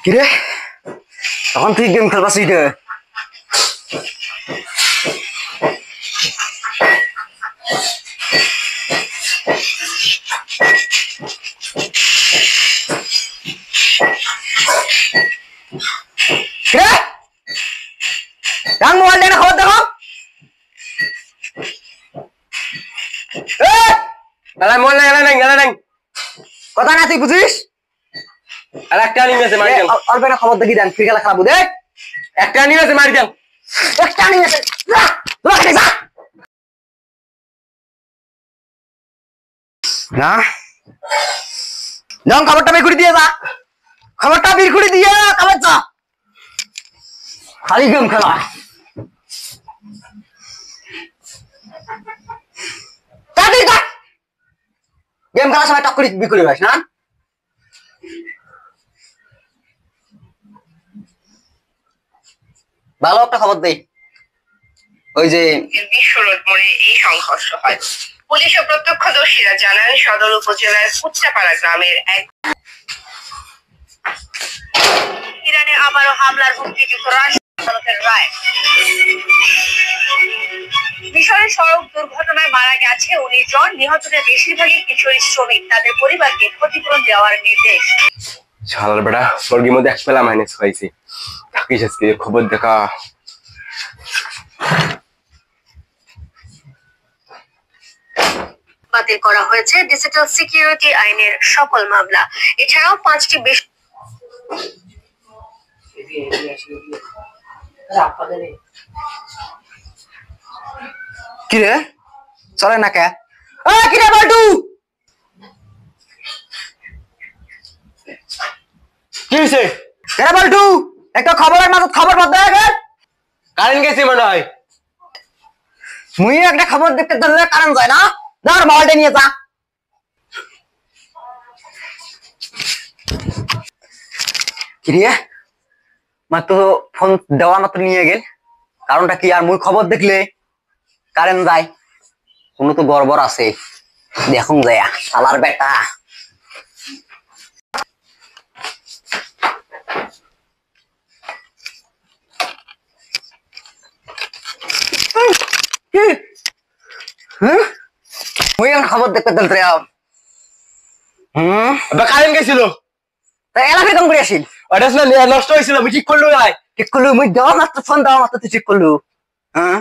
কিরে তখন তুই গেম খেলবাছিস রে? কিরে মোবাইল দেখে খবর দেখো। কথা না তুই বুঝিস? আর একটা আনিম আছে মারি দেন। অল্প একটা খবর দেখি দেন, ফ্রি খেলা খেলাবো দেখ। একটা আনিম আছে মারি দেন। একটা আনিম আছে না যখন খবরটা বের করে দিয়ে যা, খবরটা বের করে দিয়ে খবর যা, খালি গেম খেলা। গেম খেলার সময় টক করে বিক্রি করে না। ভালো একটা খবর দেই, ওই যে বিশ্বরোড মোড়ে এই সংঘর্ষ হয়। পুলিশ ও প্রত্যক্ষদর্শীরা জানান সদর উপজেলার কুচ্চাপাড়া গ্রামের এক ইরানে আবারও হামলার হুমকি যুক্তরাষ্ট্র আদালতের রায়। মিশরে সড়ক দুর্ঘটনায় মারা গেছে 19 জন, নিহতদের বেশিরভাগই কিশোরী শ্রমিক। তাদের পরিবারকে ক্ষতিপূরণ দেওয়ার নির্দেশ। শালার বেটা স্বর্গের মধ্যে এক পেলা মাইনাস খাইছি। থাকিস আজকে খবর দেখা। বাতিল করা হয়েছে ডিজিটাল সিকিউরিটি আইনের সকল মামলা। এছাড়াও 5টি বেশ কিরে চলে না কে? কিরে বাল্টু কি হয়েছে? কিরে বাল্টু একটা খবরের মাঝে খবর বাদ দেয়। কারেন্ট গেছে মনে হয়। মুই একটা খবর দেখতে ধরলে কারণ যায় না, ধর মোবাইলটা নিয়ে যা। কিরে মাত্র ফোন দেওয়া মাত্র নিয়ে গেল, কারণটা কি? আর মুই খবর দেখলে কারেন্ট যায়, কোনো তো গড়বড় আছে। দেখুন যায় শালার বেটা। মুই খবর দেখতে ধরতে কারেন্ট গেছিল, এলাকায় কম করে আসিল। ওটা নষ্ট হয়েছিল, ঠিক করলো। ঠিক করলু, মুই দেওয়া মাত্র ফোন দেওয়া মাত্র তুই ঠিক করলু। হ্যাঁ